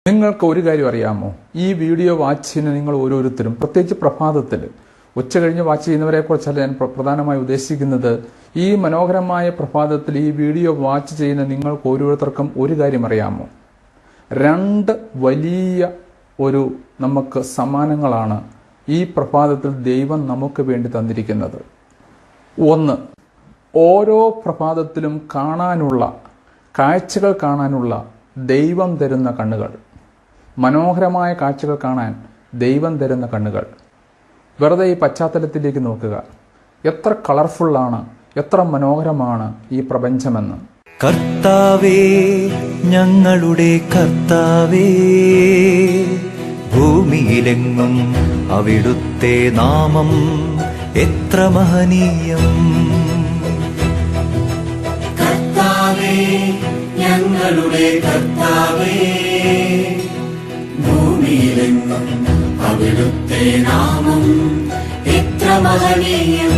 നിങ്ങൾക്ക് ഒരു കാര്യം അറിയാമോ? ഈ വീഡിയോ വാച്ച് ചെയ്യുന്ന നിങ്ങൾ ഓരോരുത്തരും, പ്രത്യേകിച്ച് പ്രഭാതത്തിൽ ഉച്ച കഴിഞ്ഞ് വാച്ച് ചെയ്യുന്നവരെ കുറിച്ചല്ല ഞാൻ പ്രധാനമായി ഉദ്ദേശിക്കുന്നത്. ഈ മനോഹരമായ പ്രഭാതത്തിൽ ഈ വീഡിയോ വാച്ച് ചെയ്യുന്ന നിങ്ങൾക്ക് ഓരോരുത്തർക്കും ഒരു കാര്യം അറിയാമോ? രണ്ട് വലിയ നമുക്ക് സമ്മാനങ്ങളാണ് ഈ പ്രഭാതത്തിൽ ദൈവം നമുക്ക് വേണ്ടി തന്നിരിക്കുന്നത്. ഒന്ന്, ഓരോ പ്രഭാതത്തിലും കാഴ്ചകൾ കാണാനുള്ള ദൈവം തരുന്ന കണ്ണുകൾ. മനോഹരമായ കാഴ്ചകൾ കാണാൻ ദൈവം തരുന്ന കണ്ണുകൾ. വെറുതെ ഈ പശ്ചാത്തലത്തിലേക്ക് നോക്കുക. എത്ര കളർഫുള്ളാണ്, എത്ര മനോഹരമാണ് ഈ പ്രപഞ്ചമെന്ന്. കർത്താവേ, ഞങ്ങളുടെ കർത്താവേ, ഭൂമിയിലെങ്ങും അവിടുത്തെ നാമം എത്ര മഹനീയം. കർത്താവേ, ഞങ്ങളുടെ കർത്താവേ, ഭൂമിയിലെങ്ങും അവിടുത്തെ നാമം എത്ര മഹനീയം.